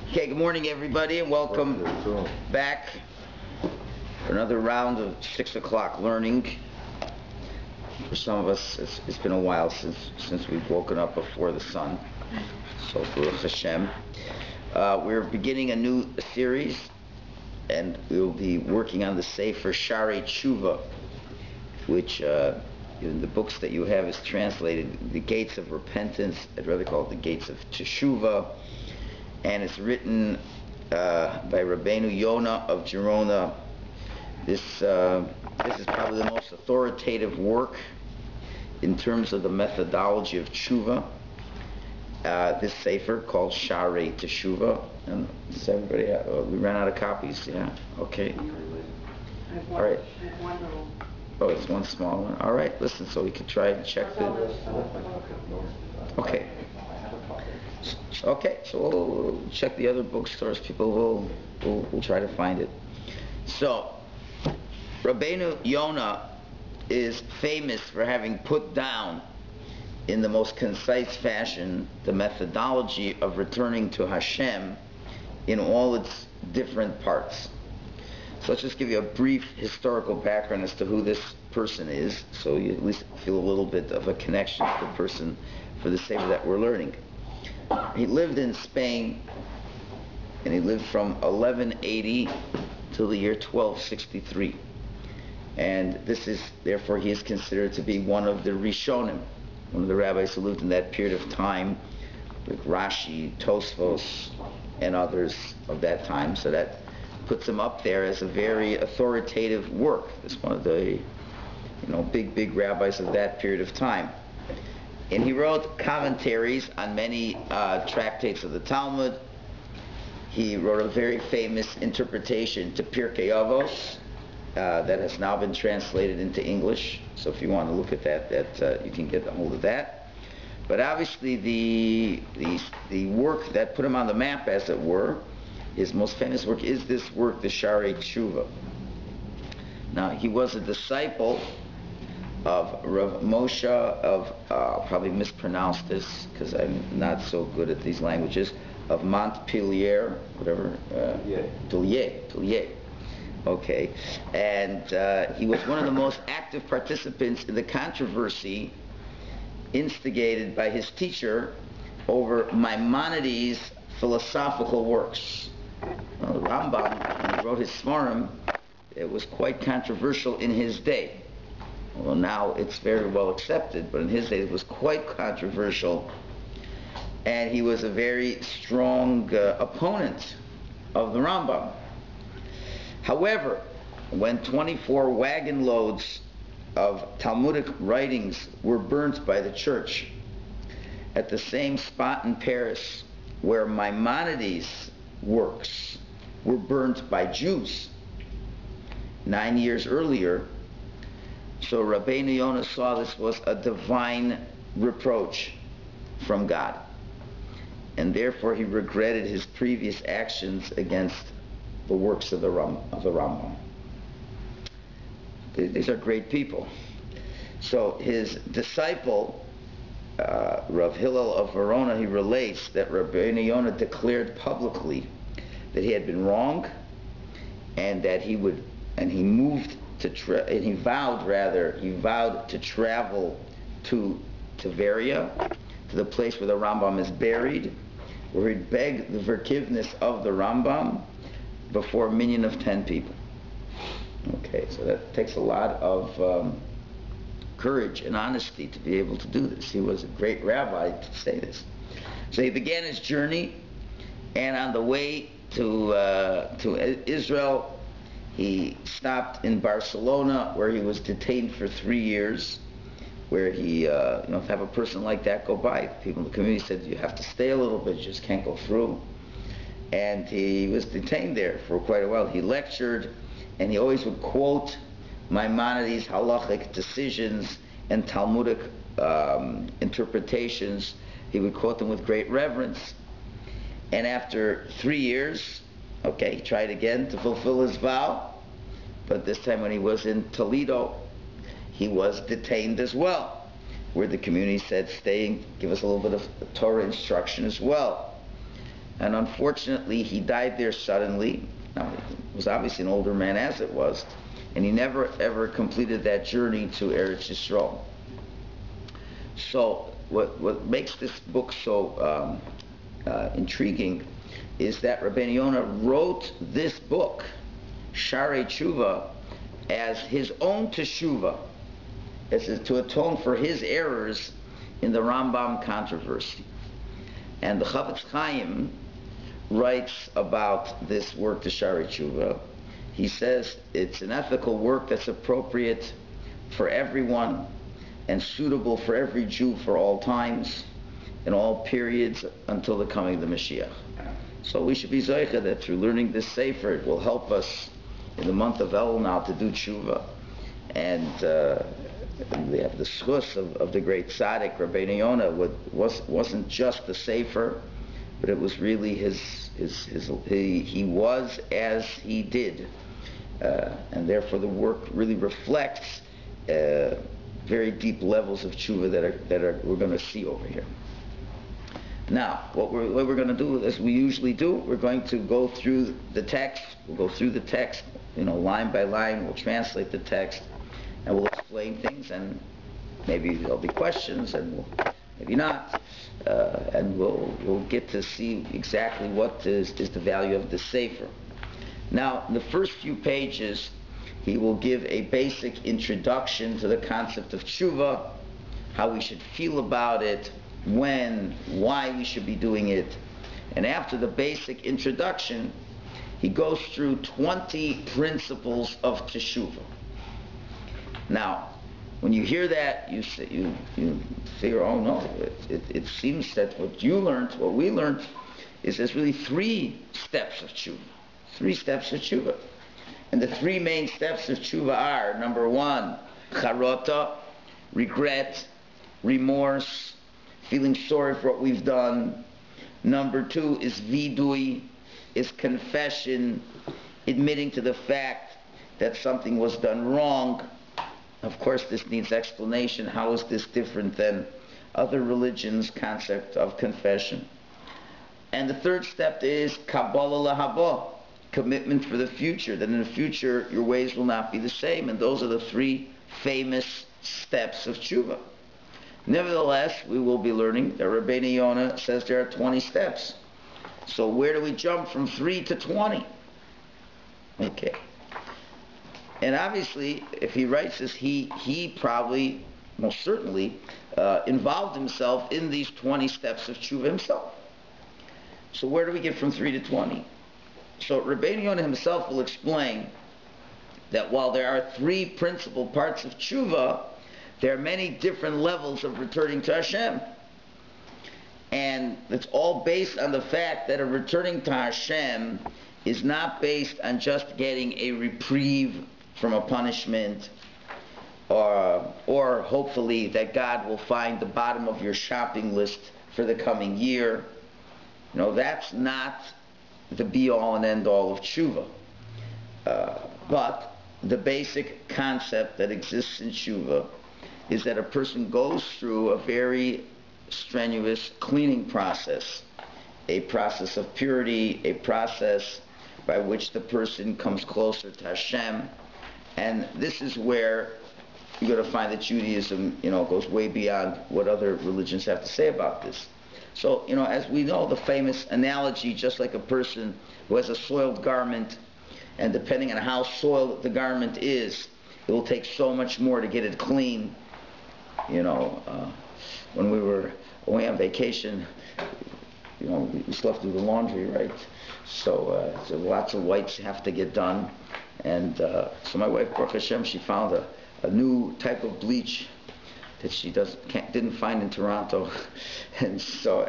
Okay, good morning everybody and welcome back for another round of 6 o'clock learning. For some of us, it's been a while since we've woken up before the sun. So, Baruch Hashem. We're beginning a new series, and we'll be working on the Sefer Sharei Chuba, which in the books that you have is translated the gates of repentance. I'd rather call it the gates of Teshuva. And it's written by Rabbi Yonah of Gerona. This is probably the most authoritative work in terms of the methodology of Chuba. This Sefer called Sharei Teshuva. And does everybody we ran out of copies, yeah? Okay. All right. Oh, it's one small one. All right, listen, so we can try and check the... Okay. Okay, so we'll check the other bookstores. People will try to find it. So, Rabbeinu Yonah is famous for having put down in the most concise fashion the methodology of returning to Hashem in all its different parts. So let's just give you a brief historical background as to who this person is, so you at least feel a little bit of a connection to the person for the sake that we're learning. He lived in Spain, and he lived from 1180 till the year 1263. And therefore he is considered to be one of the Rishonim, one of the rabbis who lived in that period of time, like Rashi, Tosfos, and others of that time. So that puts him up there as a very authoritative work. It's one of the big rabbis of that period of time. And he wrote commentaries on many tractates of the Talmud. He wrote a very famous interpretation to Pirkei Avos that has now been translated into English. So if you want to look at that, you can get a hold of that. But obviously the work that put him on the map, as it were, his most famous work is this work, the Sharei Teshuva. Now, he was a disciple of Rav Moshe of, I'll probably mispronounce this because I'm not so good at these languages, of Montpellier, whatever, Pilier. Okay, and he was one of the most active participants in the controversy instigated by his teacher over Maimonides' philosophical works. Well, the Rambam, when he wrote his Smarim, it was quite controversial in his day. Well, now it's very well accepted, but in his day it was quite controversial, and he was a very strong opponent of the Rambam. However, when 24 wagon loads of Talmudic writings were burnt by the church at the same spot in Paris where Maimonides' works were burnt by Jews 9 years earlier, so Rabbeinu Yonah saw this was a divine reproach from God, and therefore he regretted his previous actions against the works of the Rambam. These are great people. So his disciple, Rav Hillel of Verona, he relates that Rabbeinu Yonah declared publicly that he had been wrong, and that he vowed to travel to Tveria, to the place where the Rambam is buried, where he'd beg the forgiveness of the Rambam before a minyan of 10 people. Okay, so that takes a lot of courage and honesty to be able to do this. He was a great rabbi to say this. So he began his journey, and on the way to Israel, he stopped in Barcelona, where he was detained for 3 years, where he, to have a person like that go by, people in the community said, you have to stay a little bit, you just can't go through. And he was detained there for quite a while. He lectured, and he always would quote Maimonides' halachic decisions and Talmudic interpretations. He would quote them with great reverence. And after 3 years, he tried again to fulfill his vow, but this time when he was in Toledo, he was detained as well, where the community said, stay and give us a little bit of Torah instruction as well. and unfortunately he died there suddenly. Now, he was obviously an older man as it was, and he never ever completed that journey to Eretz Yisrael. So what makes this book so intriguing is that Rabbi Yonah wrote this book, Sharei Teshuva, as his own Teshuva, as to atone for his errors in the Rambam controversy. And the Chavetz Chaim writes about this work, the Sharei Teshuva. He says it's an ethical work that's appropriate for everyone and suitable for every Jew for all times, in all periods, until the coming of the Mashiach. So we should be zoicha that through learning this sefer, it will help us in the month of Elul now to do tshuva. And we have the schus of the great tzaddik, Rabbi Yonah, wasn't just the sefer, but it was really he was as he did. And therefore the work really reflects very deep levels of tshuva that we're going to see over here. Now, what we're going to do, as we usually do, we're going to go through the text. We'll go through the text, line by line. We'll translate the text, and we'll explain things, and maybe there'll be questions, and maybe not, and we'll get to see exactly what is the value of the sefer. Now, in the first few pages, he will give a basic introduction to the concept of tshuva, how we should feel about it, when, why we should be doing it. And after the basic introduction, he goes through 20 principles of Teshuva. Now, when you hear that, you figure, oh no, it seems that what we learned, is there's really 3 steps of Teshuva. 3 steps of Teshuva. And the 3 main steps of Teshuva are, number 1, charota, regret, remorse, feeling sorry for what we've done. Number 2 is vidui, is confession, admitting to the fact that something was done wrong. Of course, this needs explanation. How is this different than other religions' concept of confession? And the 3rd step is kabbalah lahaba, commitment for the future, that in the future your ways will not be the same. And those are the 3 famous steps of tshuva. Nevertheless, we will be learning that Rabbi Yonah says there are 20 steps. So where do we jump from 3 to 20? Okay. And obviously, if he writes this, he probably, most certainly, involved himself in these 20 steps of tshuva himself. So where do we get from 3 to 20? So Rabbi Yonah himself will explain that while there are 3 principal parts of tshuva, there are many different levels of returning to Hashem. And it's all based on the fact that a returning to Hashem is not based on just getting a reprieve from a punishment, or hopefully that God will find the bottom of your shopping list for the coming year. That's not the be-all and end-all of tshuva. But the basic concept that exists in tshuva is that a person goes through a very strenuous cleaning process, a process of purity, a process by which the person comes closer to Hashem. And this is where you're going to find that Judaism, goes way beyond what other religions have to say about this. So, as we know, the famous analogy, just like a person who has a soiled garment, and depending on how soiled the garment is, it will take so much more to get it clean. When we were away on vacation, we still have to do the laundry, right? So lots of whites have to get done. And so my wife, Baruch Hashem, she found a new type of bleach that she didn't find in Toronto. And so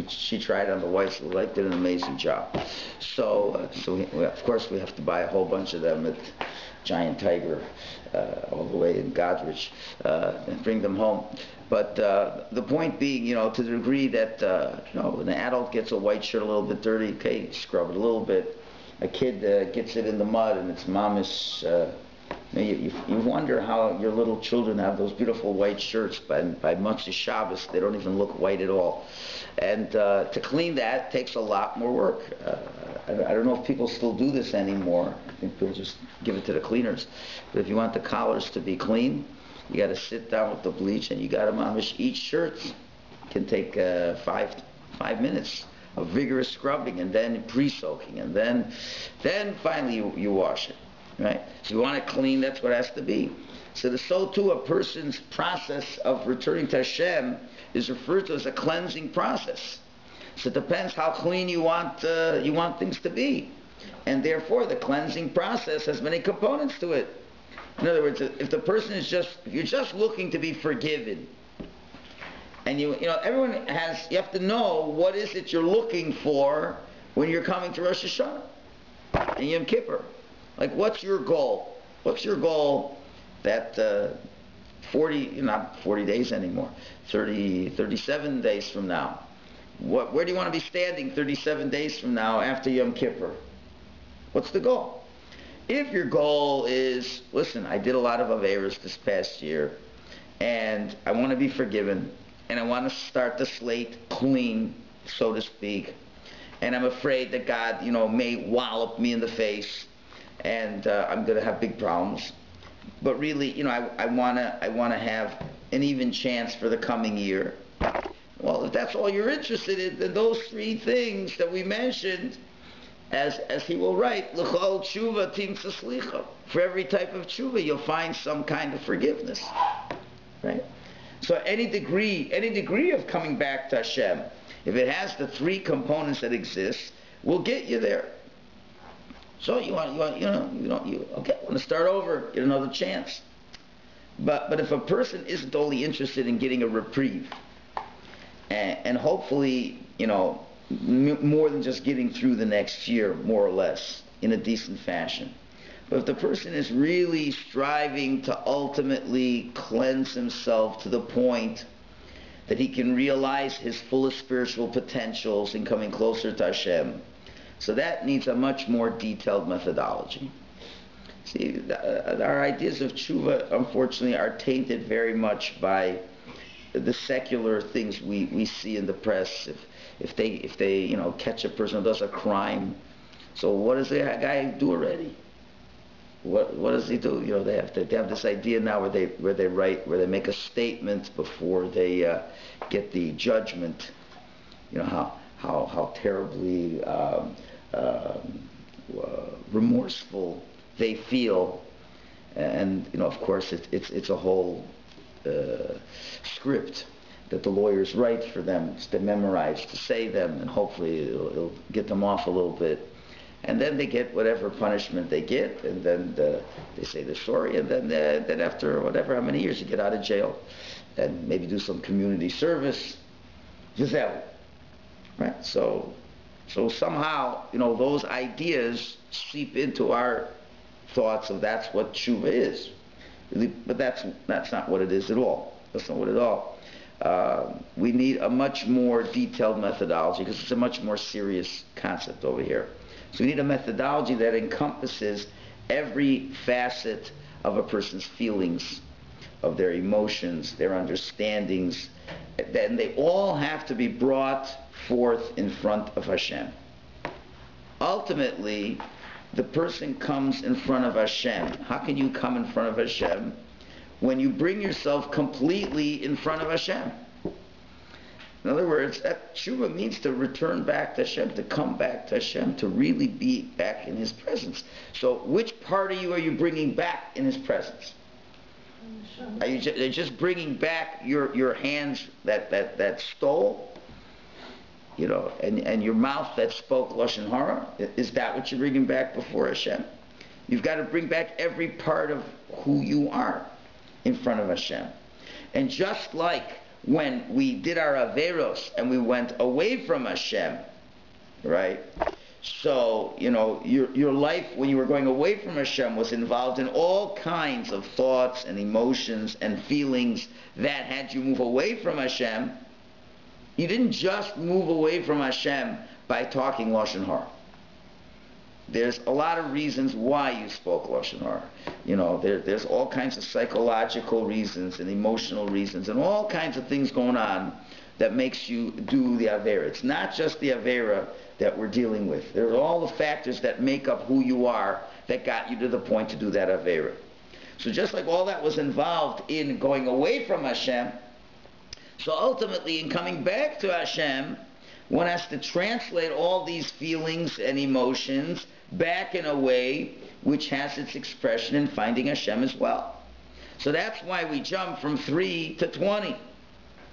she tried on the whites. The wife did an amazing job. So of course we have to buy a whole bunch of them at Giant Tiger, all the way in Godrich, and bring them home. But the point being, to the degree that when an adult gets a white shirt a little bit dirty, okay, scrub it a little bit. A kid gets it in the mud and its mamish You wonder how your little children have those beautiful white shirts. By Motzei Shabbos, they don't even look white at all. And to clean that takes a lot more work. I don't know if people still do this anymore. I think people just give it to the cleaners. But if you want the collars to be clean, you got to sit down with the bleach, and you got to mamish. Each shirt can take 5 minutes of vigorous scrubbing, and then pre-soaking, and then finally you wash it. Right? So you want it clean, that's what it has to be. So too a person's process of returning to Hashem is referred to as a cleansing process. So it depends how clean you want things to be. And therefore the cleansing process has many components to it. In other words, if the person is if you're just looking to be forgiven, and you have to know what is it you're looking for when you're coming to Rosh Hashanah and Yom Kippur. Like, what's your goal? What's your goal that 40 days anymore, 37 days from now? Where do you want to be standing 37 days from now after Yom Kippur? What's the goal? If your goal is, listen, I did a lot of Averos this past year, and I want to be forgiven, and I want to start the slate clean, so to speak, and I'm afraid that God, may wallop me in the face, and I'm going to have big problems. But really, I want to have an even chance for the coming year. Well, if that's all you're interested in, then those three things that we mentioned, as he will write, l'chol tshuva timtza slicha. For every type of tshuva, you'll find some kind of forgiveness. Right? So any degree of coming back to Hashem, if it has the three components that exist, will get you there. So you want to start over, get another chance. But if a person isn't only interested in getting a reprieve, and hopefully, more than just getting through the next year, more or less, in a decent fashion. But if the person is really striving to ultimately cleanse himself to the point that he can realize his fullest spiritual potentials in coming closer to Hashem, so that needs a much more detailed methodology. See, our ideas of tshuva, unfortunately, are tainted very much by the secular things we see in the press. If they catch a person who does a crime, so what does the guy do already? What does he do? They have this idea now where they make a statement before they get the judgment. How terribly remorseful they feel, and of course it's a whole script that the lawyers write for them to memorize, to say them, and hopefully it'll get them off a little bit. And then they get whatever punishment they get, and then they say the story, and then after how many years you get out of jail, and maybe do some community service. Giselle, right? So somehow those ideas seep into our thoughts of that's what tshuva is, but that's not what it is at all. That's not what it all. We need a much more detailed methodology because it's a much more serious concept over here. So we need a methodology that encompasses every facet of a person's feelings, of their emotions, their understandings. Then they all have to be brought forth in front of Hashem. Ultimately, the person comes in front of Hashem. How can you come in front of Hashem? When you bring yourself completely in front of Hashem. In other words, that tshuva means to return back to Hashem, to come back to Hashem, to really be back in His presence. So which part of you are you bringing back in His presence? Are you just bringing back your hands that stole? And your mouth that spoke Lashon Hara? Is that what you're bringing back before Hashem? You've got to bring back every part of who you are in front of Hashem. And just like when we did our Averos and we went away from Hashem, right? So, your life when you were going away from Hashem was involved in all kinds of thoughts and emotions and feelings that had you move away from Hashem. You didn't just move away from Hashem by talking Lashon Hara. there's a lot of reasons why you spoke Lashon Hara. There's all kinds of psychological reasons and emotional reasons and all kinds of things going on that makes you do the Avera. It's not just the Avera that we're dealing with. There are all the factors that make up who you are that got you to the point to do that Avera. So just like all that was involved in going away from Hashem, so ultimately in coming back to Hashem, one has to translate all these feelings and emotions back in a way which has its expression in finding Hashem as well. So that's why we jump from 3 to 20.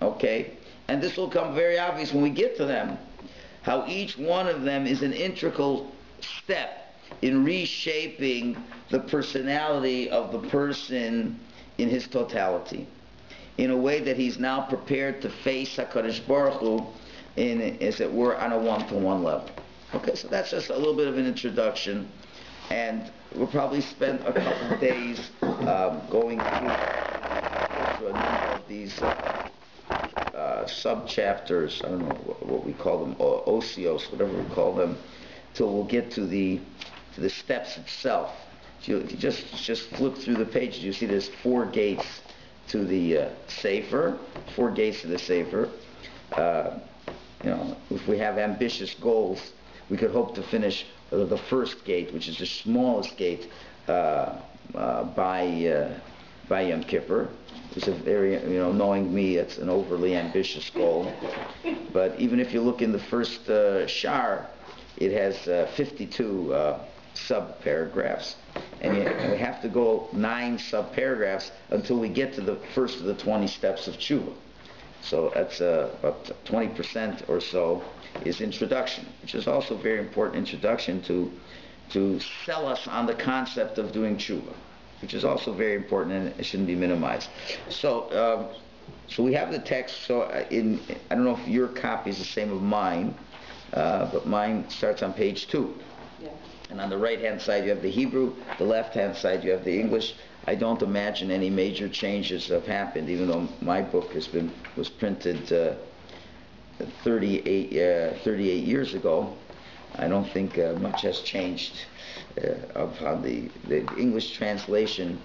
Okay? And this will come very obvious when we get to them, how each one of them is an integral step in reshaping the personality of the person in his totality, in a way that he's now prepared to face HaKadosh Baruch Hu in, as it were, on a one-to-one level. Okay, so that's just a little bit of an introduction, and we'll probably spend a couple of days going through a number of these sub-chapters. I don't know what we call them, osios, whatever we call them, till we'll get to the steps itself. If you just flip through the pages, you see there's 4 gates to the Sefer, 4 gates to the Sefer. If we have ambitious goals, we could hope to finish the first gate, which is the smallest gate, by Yom Kippur. It's a very, knowing me, it's an overly ambitious goal. But even if you look in the first shar, it has 52 sub-paragraphs. And we have to go 9 sub-paragraphs until we get to the first of the 20 steps of Chuba. So that's about 20% or so is introduction, which is also a very important introduction to sell us on the concept of doing Chuba, which is also very important and it shouldn't be minimized. So we have the text. So I don't know if your copy is the same as mine, but mine starts on page 2. Yeah. And on the right-hand side you have the Hebrew, the left-hand side you have the English. I don't imagine any major changes have happened, even though my book was printed 38 years ago. I don't think much has changed of how the English translation,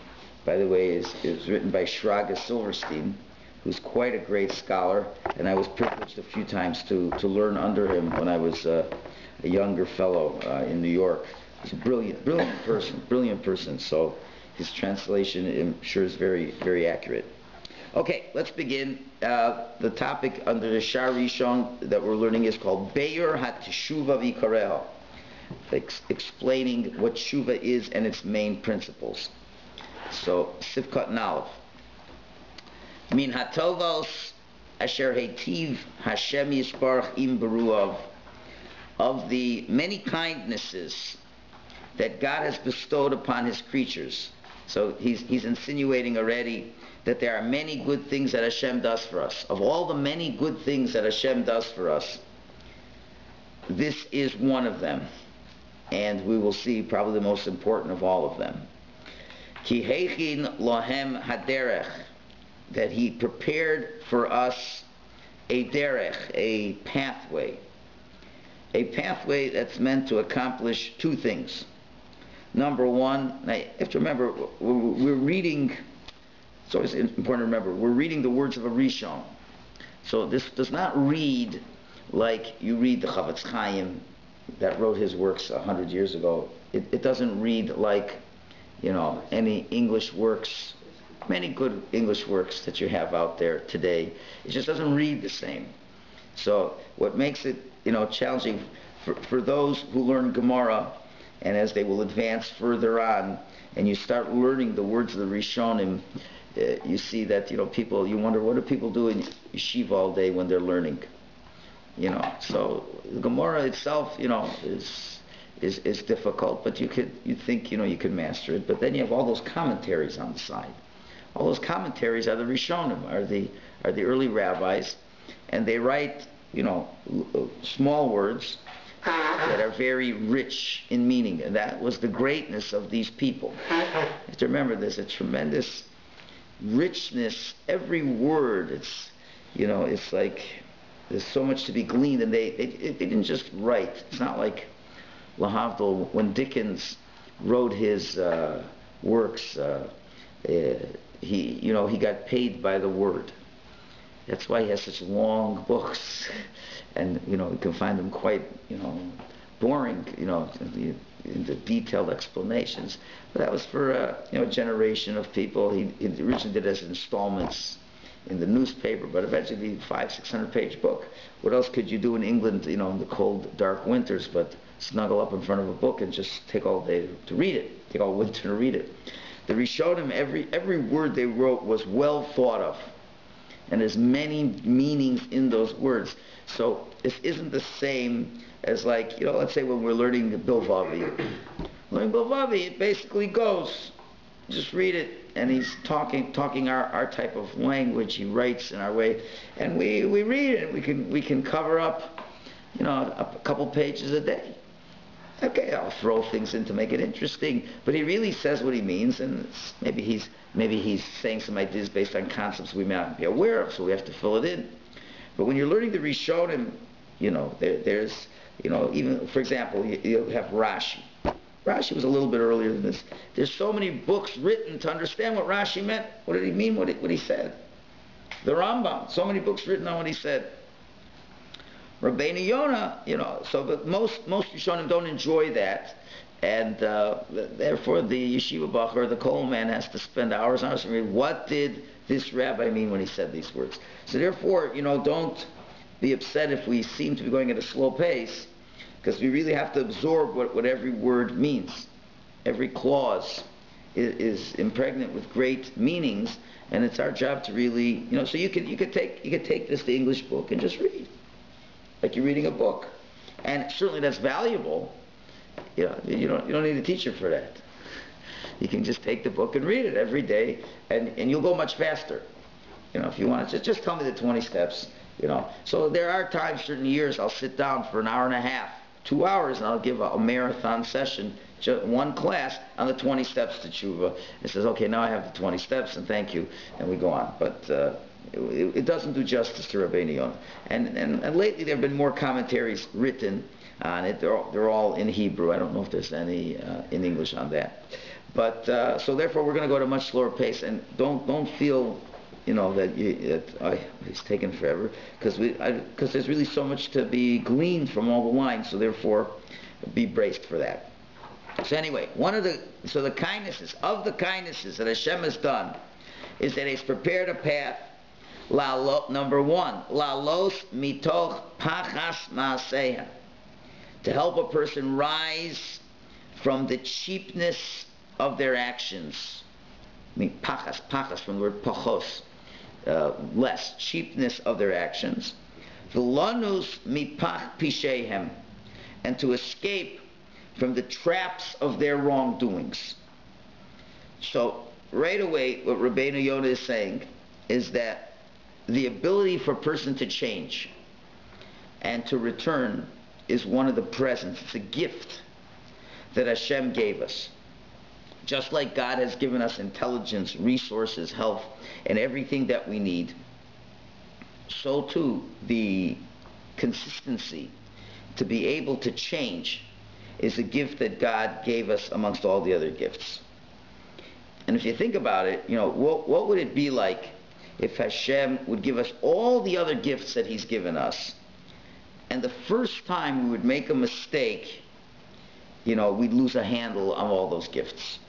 by the way, is written by Shraga Silverstein, who's quite a great scholar, and I was privileged a few times to learn under him when I was a younger fellow in New York. He's a brilliant person. So his translation, I'm sure, is very, very accurate. Okay, let's begin. The topic under the Shar Rishon that we're learning is called Be'er HaTeshuva V'Ikareha, explaining what Teshuva is and its main principles. So, Sivkat Nalev. Min hatovos asher heitiv Hashem yisbarach im beruav, of the many kindnesses that God has bestowed upon His creatures. So he's insinuating already that there are many good things that Hashem does for us. Of all the many good things that Hashem does for us, this is one of them. And we will see probably the most important of all of them. Ki heichin lohem haderech, that He prepared for us a derech, a pathway. A pathway that's meant to accomplish 2 things. Number 1, now you have to remember, we're reading, it's always important to remember, we're reading the words of a Rishon. So this does not read like you read the Chavetz Chaim that wrote his works 100 years ago. It doesn't read like, any English works, many good English works that you have out there today. It just doesn't read the same. So what makes it, challenging for those who learn Gemara, and as they will advance further on, and you start learning the words of the Rishonim, you see that, people, you wonder, what do people do in yeshiva all day when they're learning? So the Gemara itself, is difficult, but you think, you could master it. But then you have all those commentaries on the side. All those commentaries are the Rishonim, are the early rabbis, and they write, small words that are very rich in meaning, and that was the greatness of these people. You have to remember, there's a tremendous richness. Every word, it's like there's so much to be gleaned, and they didn't just write. It's not like lahavdil, when Dickens wrote his works, he got paid by the word. That's why he has such long books, and you can find them quite boring, in the detailed explanations. But that was for a generation of people. He originally did it as installments in the newspaper, but eventually 500-600 page book. What else could you do in England, in the cold, dark winters, but snuggle up in front of a book and just take all day to read it, take all winter to read it. The Rishonim, every word they wrote was well thought of, and there's many meanings in those words. So this isn't the same as, like, let's say when we're learning Bilvavi. Learning Bilvavi, it basically goes, just read it, and he's talking our type of language. He writes in our way, and we read it. We can cover up, a couple pages a day. Okay, I'll throw things in to make it interesting, but he really says what he means, and maybe he's saying some ideas based on concepts we may not be aware of, so we have to fill it in. But when you're learning the Rishonim, there's even, for example, you have Rashi. Rashi was a little bit earlier than this. There's so many books written to understand what Rashi meant. What did he mean? What he said? The Rambam. So many books written on what he said. Rabbeinu Yonah, but most Rishonim don't enjoy that, and therefore the yeshiva bacher, the kol man, has to spend hours on us and read, what did this rabbi mean when he said these words? So therefore, don't be upset if we seem to be going at a slow pace, because we really have to absorb what every word means. Every clause is impregnant with great meanings, and it's our job to really, so you could take this, the English book, and just read, like you're reading a book, and certainly that's valuable. You don't need a teacher for that. You can just take the book and read it every day, and you'll go much faster. If you want to just tell me the 20 steps. So there are times, certain years, I'll sit down for an hour and a half, 2 hours, and I'll give a marathon session, just one class on the 20 steps to Chuba. It says, okay, now I have the 20 steps, and thank you, and we go on. But it doesn't do justice to Rabbeinu Yonah. And lately there have been more commentaries written on it. They're all in Hebrew. I don't know if there's any in English on that. But so therefore we're going to go at a much slower pace, and don't feel that it's taken forever, because there's really so much to be gleaned from all the lines. So therefore, be braced for that. So anyway, the kindnesses that Hashem has done is that He's prepared a path. Number one, lalos mitoch pachas maaseha, to help a person rise from the cheapness of their actions. I mean, pachas from the word pachos, less, cheapness of their actions. V'lanus mipach pishehem, and to escape from the traps of their wrongdoings. So right away, what Rabbeinu Yonah is saying is that the ability for a person to change and to return is one of the presents. It's a gift that Hashem gave us. Just like God has given us intelligence, resources, health, and everything that we need, so too the consistency to be able to change is a gift that God gave us amongst all the other gifts. And if you think about it, what would it be like if Hashem would give us all the other gifts that He's given us, and the first time we would make a mistake, we'd lose a handle on all those gifts?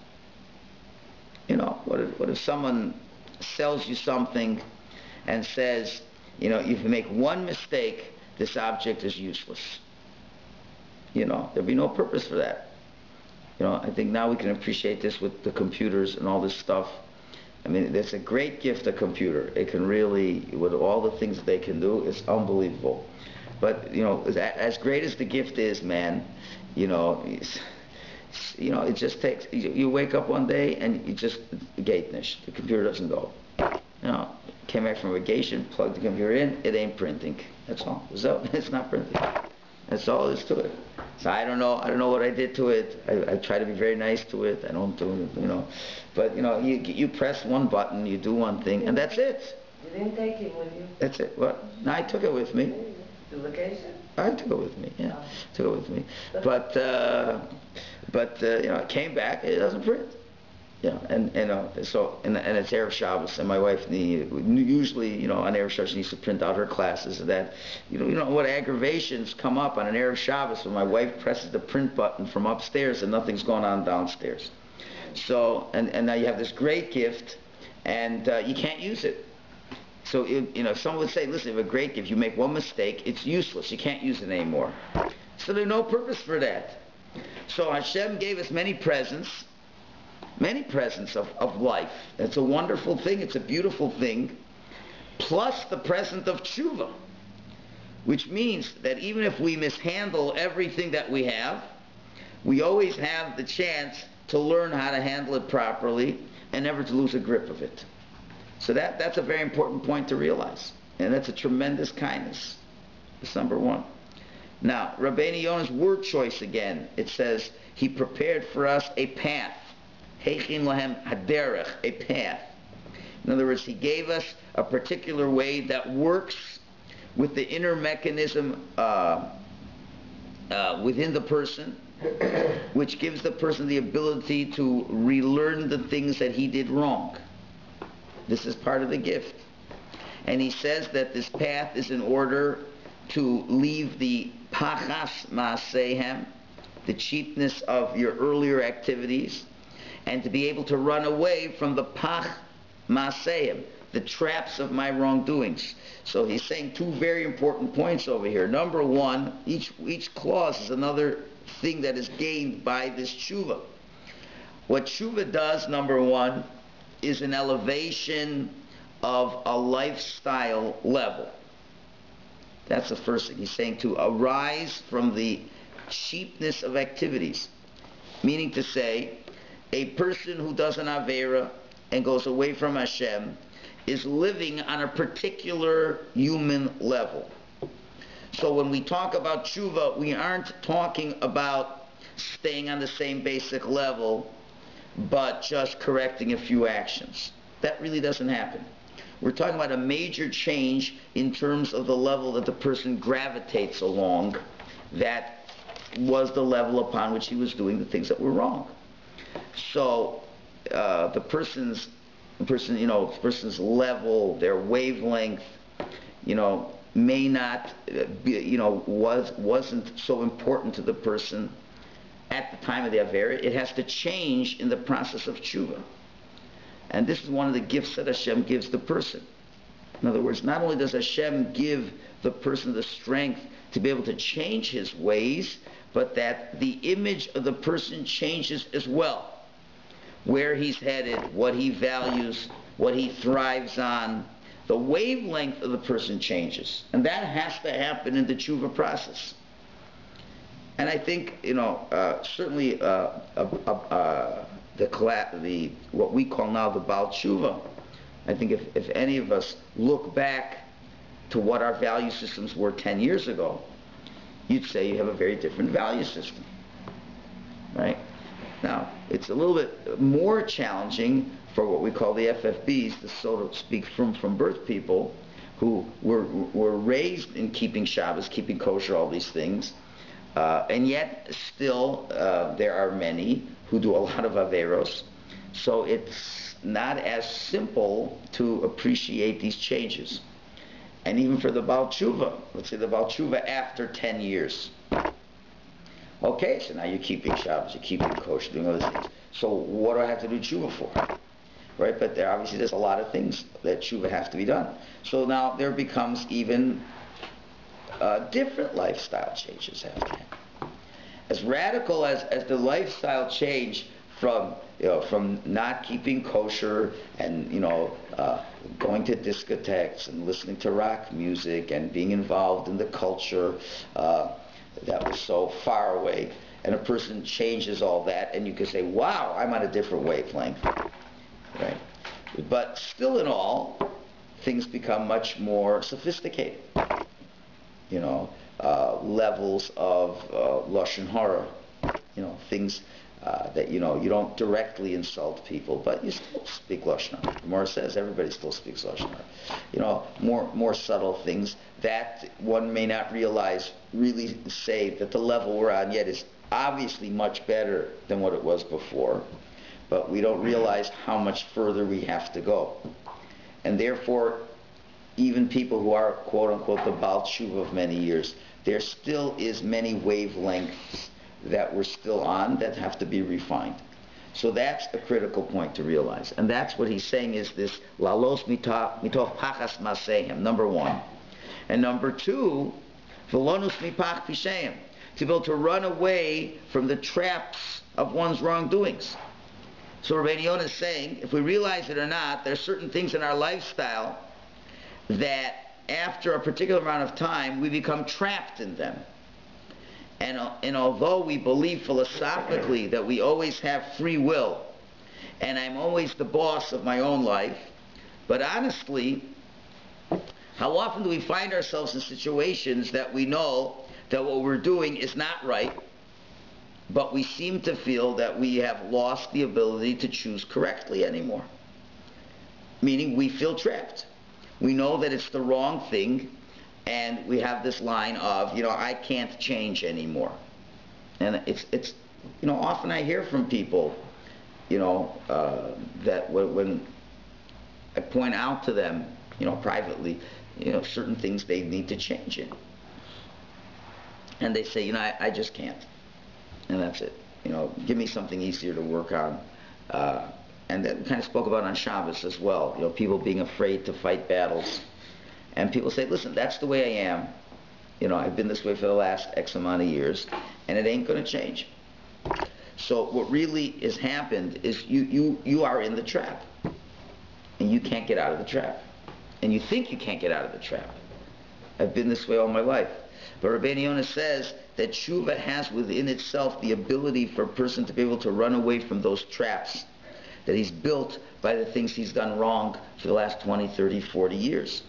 What if someone sells you something and says, if you make one mistake, this object is useless? There'd be no purpose for that. I think now we can appreciate this with the computers and all this stuff. I mean, it's a great gift, a computer. It can really, with all the things that they can do, it's unbelievable. But, as great as the gift is, man, it just takes, you wake up one day and you just, gaitnish, the computer doesn't go. Came back from vacation, plugged the computer in, it ain't printing. That's all. So it's not printing. That's all there is to it. So I don't know what I did to it. I try to be very nice to it. I don't do it, But, you press one button, you do one thing, and that's it. You didn't take it with you? That's it. What? No, I took it with me. The location? I took it with me. Yeah, took it with me. But you know, it came back. It doesn't print. You know, and so and it's Erev Shabbos, and my wife usually, you know, on Erev Shabbos she needs to print out her classes. And that, you know what aggravations come up on an Erev Shabbos when my wife presses the print button from upstairs and nothing's going on downstairs. So and now you have this great gift, and you can't use it. So you know, someone would say, listen, you have a great gift. You make one mistake, it's useless. You can't use it anymore. So there's no purpose for that. So Hashem gave us many presents of life. It's a wonderful thing. It's a beautiful thing. Plus the present of Teshuva, which means that even if we mishandle everything that we have, we always have the chance to learn how to handle it properly and never to lose a grip of it. So that's a very important point to realize. And that's a tremendous kindness. That's number one. Now, Rabbeinu Yonah's word choice again. It says, he prepared for us a path. Heichin lahem haderech, a path. In other words, he gave us a particular way that works with the inner mechanism within the person, which gives the person the ability to relearn the things that he did wrong. This is part of the gift. And he says that this path is in order to leave the pachas ma'asehem, the cheapness of your earlier activities, and to be able to run away from the pach ma'asehem, the traps of my wrongdoings. So he's saying two very important points over here. Number one, each clause is another thing that is gained by this tshuva. What tshuva does, number one, is an elevation of a lifestyle level. That's the first thing. He's saying to arise from the cheapness of activities. Meaning to say, a person who does an Avera and goes away from Hashem is living on a particular human level. So when we talk about Teshuva, we aren't talking about staying on the same basic level, but just correcting a few actions. That really doesn't happen. We're talking about a major change in terms of the level that the person gravitates along. That was the level upon which he was doing the things that were wrong. So the person's level, their wavelength, may not be, wasn't so important to the person at the time of the Avera. It has to change in the process of Teshuva. And this is one of the gifts that Hashem gives the person. In other words, not only does Hashem give the person the strength to be able to change his ways, but that the image of the person changes as well. Where he's headed, what he values, what he thrives on, the wavelength of the person changes. And that has to happen in the Teshuva process. And I think, certainly what we call now the Baal Teshuva, I think if any of us look back to what our value systems were 10 years ago, you'd say you have a very different value system, right? Now, it's a little bit more challenging for what we call the FFBs, the so to speak from birth people, who were raised in keeping Shabbos, keeping kosher, all these things, and yet still there are many who do a lot of Averos. So it's not as simple to appreciate these changes. And even for the Baal Teshuva, let's say the Baal Teshuva after 10 years. Okay, so now you're keeping Shabbos, you're keeping kosher, doing other things. So what do I have to do Teshuva for? Right? But there's a lot of things that Teshuva have to be done. So now there becomes even different lifestyle changes have to happen. As radical as the lifestyle change from not keeping kosher and going to discotheques and listening to rock music and being involved in the culture that was so far away, and a person changes all that, and you can say, wow, I'm on a different wavelength, right? But still in all, things become much more sophisticated. Levels of lashon hara, things that you don't directly insult people, but you still speak lashon hara. The Gemara says everybody still speaks lashon hara. More subtle things that one may not realize really say that the level we're on yet is obviously much better than what it was before, but we don't realize how much further we have to go. And therefore, even people who are quote unquote the Baal Teshuva of many years, there still is many wavelengths that we're still on that have to be refined. So that's a critical point to realize. And that's what he's saying is this lalos mitoch pachas masehem, number one. And number two, velonus mipach pisheim, to be able to run away from the traps of one's wrongdoings. So Rabbi Amon is saying, if we realize it or not, there are certain things in our lifestyle that after a particular amount of time, we become trapped in them. And although we believe philosophically that we always have free will, and I'm always the boss of my own life, but honestly, how often do we find ourselves in situations that we know that what we're doing is not right, but we seem to feel that we have lost the ability to choose correctly anymore? Meaning we feel trapped. We know that it's the wrong thing, and we have this line of, I can't change anymore. And it's often I hear from people, that when I point out to them, privately, certain things they need to change in. And they say, I just can't. And that's it. Give me something easier to work on. And that we kind of spoke about on Shabbos as well. People being afraid to fight battles. And people say, listen, that's the way I am. I've been this way for the last X amount of years, and it ain't going to change. So what really has happened is you are in the trap, and you can't get out of the trap. And you think you can't get out of the trap. I've been this way all my life. But Rabbi Amon says that Chuba has within itself the ability for a person to be able to run away from those traps that he's built by the things he's done wrong for the last 20, 30, 40 years.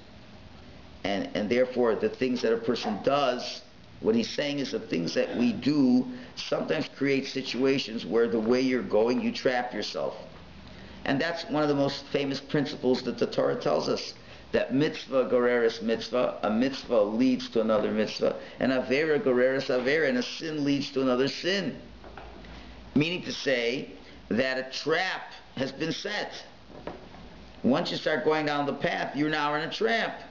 And therefore, the things that a person does, what he's saying is the things that we do sometimes create situations where the way you're going, you trap yourself. And that's one of the most famous principles that the Torah tells us, that mitzvah goreres mitzvah, a mitzvah leads to another mitzvah, and avera goreres avera, and a sin leads to another sin. Meaning to say that a trap has been set. Once you start going down the path, you're now in a trap.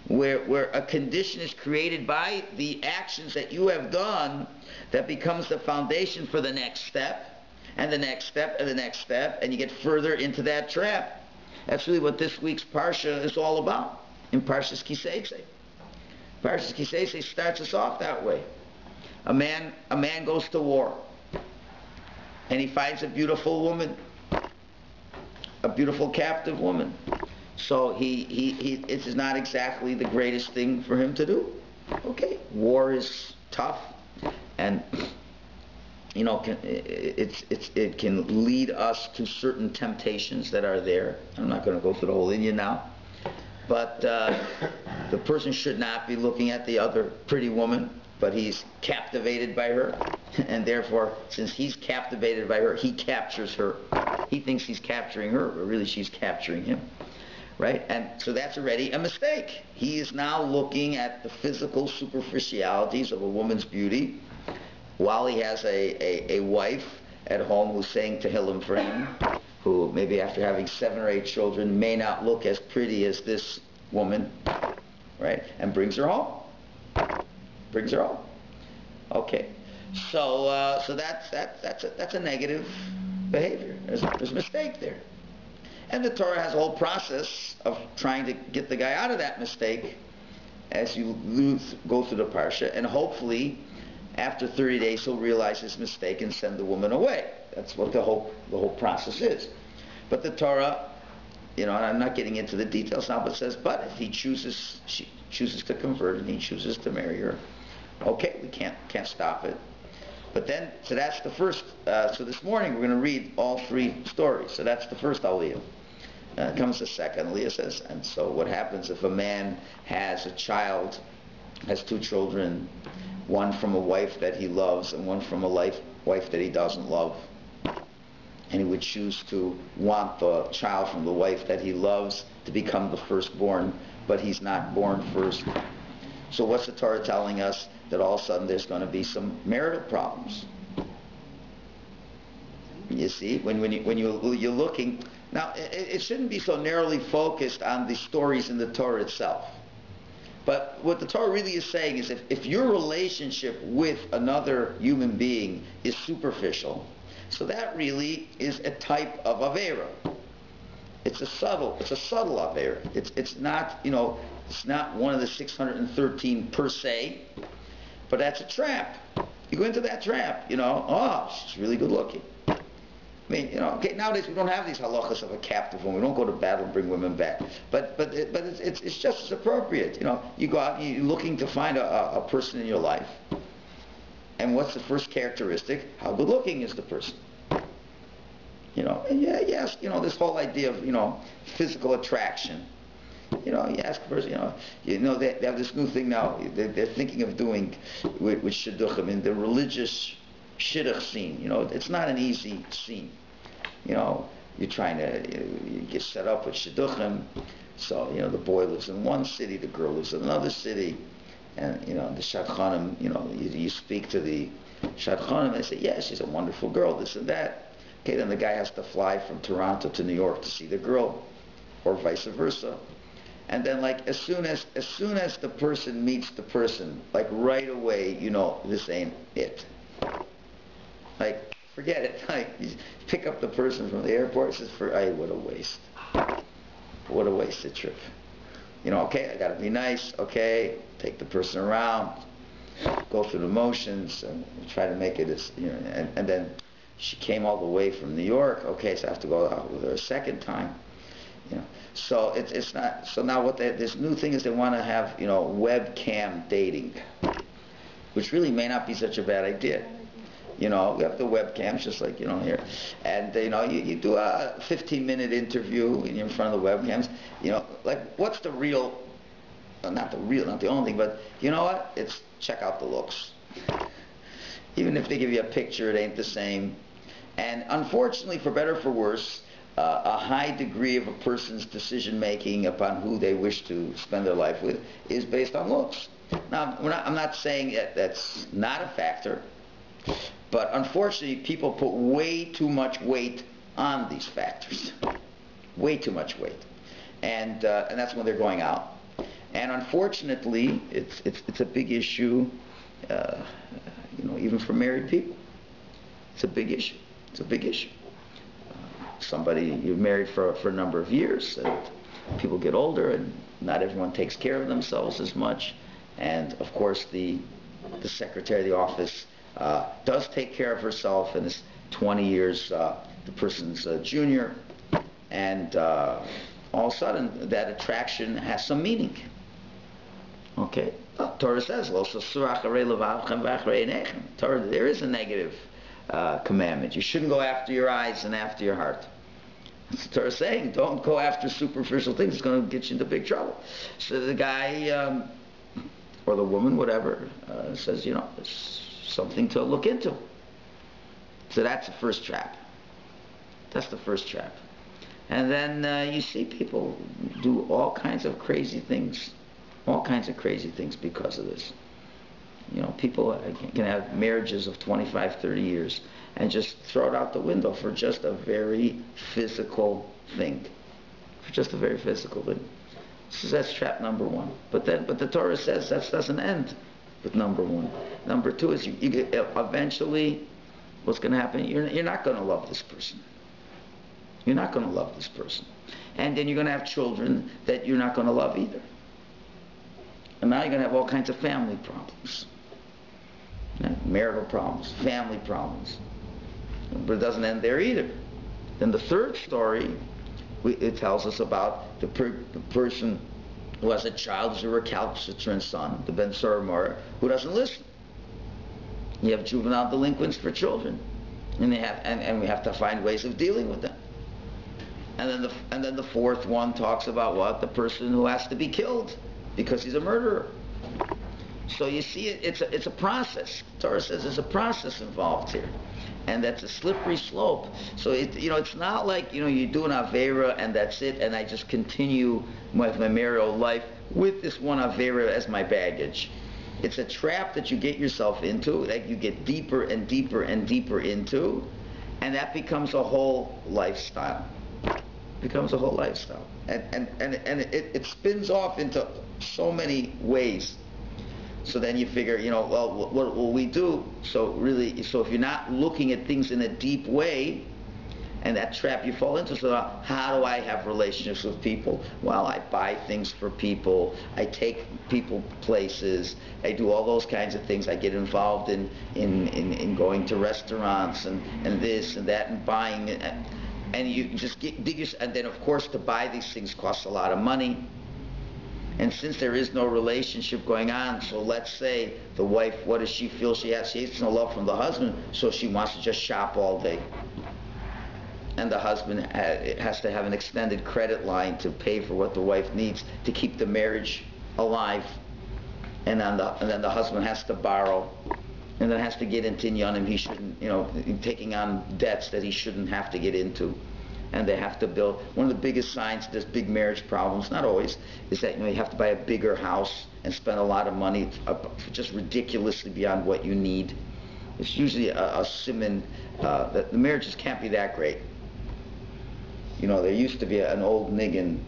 Where a condition is created by the actions that you have done that becomes the foundation for the next step, and the next step, and the next step, and you get further into that trap. That's really what this week's Parsha is all about, in Parshas Kisei. Parshas Kisei starts us off that way. A man goes to war, and he finds a beautiful woman, a beautiful captive woman. So it is not exactly the greatest thing for him to do. Okay, war is tough, and it can lead us to certain temptations that are there. I'm not going to go through the whole Inyan now, but the person should not be looking at the other pretty woman, but he's captivated by her, and therefore, since he's captivated by her, he captures her. He thinks he's capturing her, but really she's capturing him. Right? And so that's already a mistake. He is now looking at the physical superficialities of a woman's beauty while he has a wife at home who's saying Tehillim for him, who maybe after having 7 or 8 children may not look as pretty as this woman, right? And brings her home. Brings her home. Okay. So that's a negative behavior. There's a mistake there. And the Torah has a whole process of trying to get the guy out of that mistake as you go through the Parsha, and hopefully after 30 days he'll realize his mistake and send the woman away. That's what the whole process is. But the Torah, and I'm not getting into the details now, but says, but if she chooses to convert and he chooses to marry her, okay, we can't stop it. But then, so that's the first, so this morning we're going to read all 3 stories. So that's the first aliyah. Comes the second aliyah, says, and so what happens if a man has a child, has 2 children, one from a wife that he loves and one from a wife that he doesn't love? and he would choose to want the child from the wife that he loves to become the firstborn, but he's not born first. So what's the Torah telling us? That all of a sudden there's going to be some marital problems. You see, when you're looking, now it shouldn't be so narrowly focused on the stories in the Torah itself. But what the Torah really is saying is if your relationship with another human being is superficial, so that really is a type of avera. It's a subtle avera. It's not, it's not one of the 613 per se, but that's a trap. You go into that trap, oh, she's really good looking. I mean, okay, nowadays we don't have these halachas of a captive woman. We don't go to battle and bring women back. But it's just as appropriate. You go out, you're looking to find a person in your life. And what's the first characteristic? How good looking is the person? And yes, this whole idea of, physical attraction. You ask a person, they have this new thing now. They're thinking of doing with shidduchim in the religious shidduch scene. It's not an easy scene. You're trying to you get set up with shidduchim. So the boy lives in one city, the girl lives in another city, and the shadchanim. You speak to the shadchanim, and they say, yeah, she's a wonderful girl, this and that. Okay, then the guy has to fly from Toronto to New York to see the girl, or vice versa. And then, as soon as the person meets the person, right away, this ain't it. Forget it. You pick up the person from the airport. Says, what a waste. What a wasted trip. Okay, I got to be nice. Okay, take the person around, go through the motions, and try to make it as and then she came all the way from New York. Okay, so I have to go out with her a second time. So it's not. So now this new thing is they want to have webcam dating, which really may not be such a bad idea. You have the webcams just like here, and you do a 15-minute interview and you're in front of the webcams. What's the real? Not the only thing, but you know what? It's check out the looks. Even if they give you a picture, it ain't the same. And unfortunately, for better or for worse, a high degree of a person's decision making upon who they wish to spend their life with is based on looks. Now, I'm not saying that that's not a factor, but unfortunately, people put way too much weight on these factors. Way too much weight, and that's when they're going out. And unfortunately, it's a big issue, even for married people. It's a big issue. It's a big issue. Somebody you're married for a number of years, people get older, and not everyone takes care of themselves as much. And of course, the secretary of the office does take care of herself, and is 20 years the person's junior, and all of a sudden that attraction has some meaning. Okay, Torah says, Torah, there is a negative commandment. You shouldn't go after your eyes and after your heart. That's the Torah saying, don't go after superficial things. It's going to get you into big trouble. So the guy, or the woman, whatever, says, it's something to look into. So that's the first trap. That's the first trap. And then you see people do all kinds of crazy things. All kinds of crazy things because of this. People can have marriages of 25, 30 years and just throw it out the window for just a very physical thing. For just a very physical thing. So that's trap number one. But the Torah says that doesn't end with number one. Number two is you get, eventually what's going to happen, you're not going to love this person. You're not going to love this person. And then you're going to have children that you're not going to love either. And now you're going to have all kinds of family problems. Marital problems, family problems. But it doesn't end there either. Then the third story, it tells us about the person who has a child, who's a recalcitrant son, the Ben Soramor, who doesn't listen. You have juvenile delinquents for children, and we have to find ways of dealing with them. And then the fourth one talks about what? The person who has to be killed because he's a murderer. So you see, it's a process. Torah says there's a process involved here. And that's a slippery slope. So it's not like, you do an Avera and that's it, and I just continue with my marital life with this one Avera as my baggage. It's a trap that you get yourself into, that you get deeper and deeper and deeper into, and that becomes a whole lifestyle. Becomes a whole lifestyle. And it spins off into so many ways. So then you figure, well, what will we do? So if you're not looking at things in a deep way, and that trap you fall into, so how do I have relationships with people? Well, I buy things for people, I take people places, I do all those kinds of things. I get involved in going to restaurants and this and that and buying it. And you just and then of course to buy these things costs a lot of money. And since there is no relationship going on, so let's say the wife, what does she feel she has? She has no love from the husband, so she wants to just shop all day. And the husband has to have an extended credit line to pay for what the wife needs to keep the marriage alive. And then the husband has to borrow, and then has to get into inyanim he shouldn't, taking on debts that he shouldn't have to get into. And they have to build. One of the biggest signs of this big marriage problems, not always, is that you have to buy a bigger house and spend a lot of money, just ridiculously beyond what you need. It's usually a siman that the marriages can't be that great. There used to be an old niggin,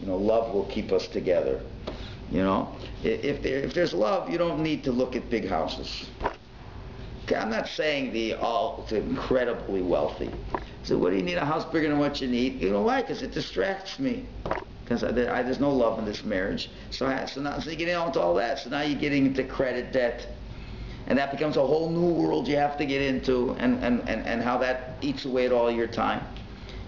love will keep us together. If there's love, you don't need to look at big houses. Okay, I'm not saying the incredibly wealthy. So what do you need a house bigger than what you need? You know why? Because it distracts me. Because there's no love in this marriage. So now you get into all that. So now you're getting into credit debt. And that becomes a whole new world you have to get into, and how that eats away at all your time.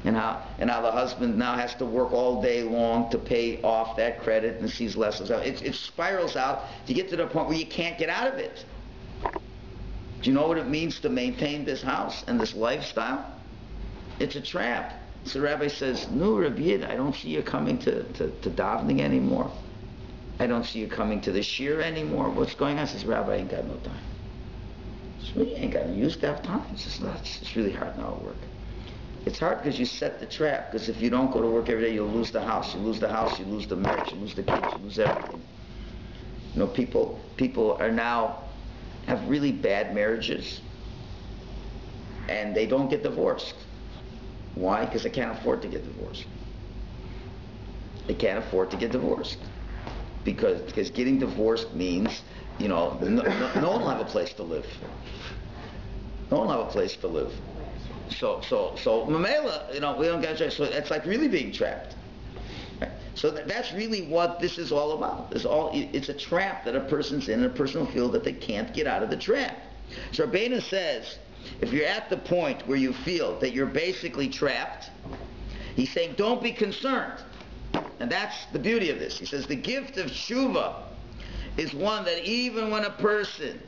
And how the husband now has to work all day long to pay off that credit and sees less. It spirals out to get to the point where you can't get out of it. Do you know what it means to maintain this house and this lifestyle? It's a trap. So the rabbi says, no, Rabbi Yid, I don't see you coming to davening anymore. I don't see you coming to the shir anymore. What's going on? He says, Rabbi, I ain't got no time. So you ain't got no use to have time. It's really hard now at work. It's hard because you set the trap. Because if you don't go to work every day, you'll lose the house. You lose the house, you lose the marriage, you lose the kids, you lose everything. People are now have really bad marriages, and they don't get divorced. Why? Because they can't afford to get divorced. They can't afford to get divorced. Because getting divorced means, no one will have a place to live. No one will have a place to live. So Mamela, we don't get. So it's like really being trapped. Right? So that's really what this is all about. It's a trap that a person's in, and a person will feel that they can't get out of the trap. So Rabbeinu says, if you're at the point where you feel that you're basically trapped, he's saying don't be concerned. And that's the beauty of this. He says the gift of Chuba is one that even when a person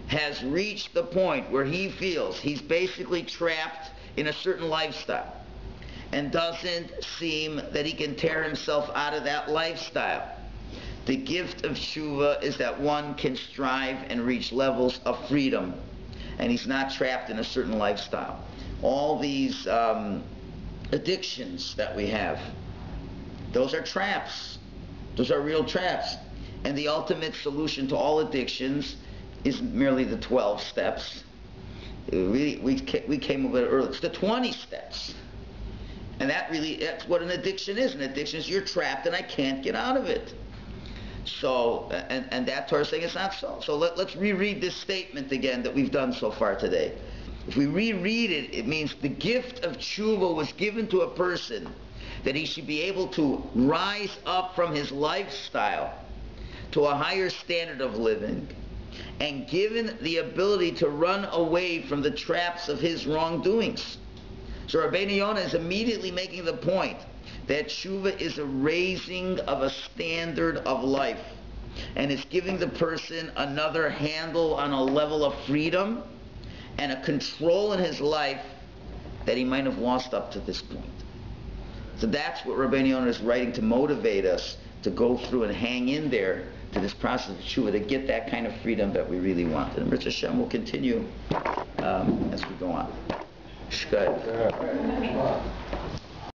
has reached the point where he feels he's basically trapped in a certain lifestyle and doesn't seem that he can tear himself out of that lifestyle, the gift of Teshuva is that one can strive and reach levels of freedom, and he's not trapped in a certain lifestyle. All these addictions that we have, those are traps. Those are real traps. And the ultimate solution to all addictions isn't merely the 12 steps. We came a bit early. It's the 20 steps. And that's what an addiction is. An addiction is you're trapped and I can't get out of it. So, and that Torah is saying it's not so. So let's reread this statement again that we've done so far today. If we reread it, it means the gift of Chuba was given to a person that he should be able to rise up from his lifestyle to a higher standard of living, and given the ability to run away from the traps of his wrongdoings. So Rabbeinu Yonah is immediately making the point that Teshuva is a raising of a standard of life, and it's giving the person another handle on a level of freedom and a control in his life that he might have lost up to this point. So that's what Rabbeinu Yonah is writing to motivate us to go through and hang in there to this process of Teshuva, to get that kind of freedom that we really want. And Rich Hashem will continue as we go on. Shkay.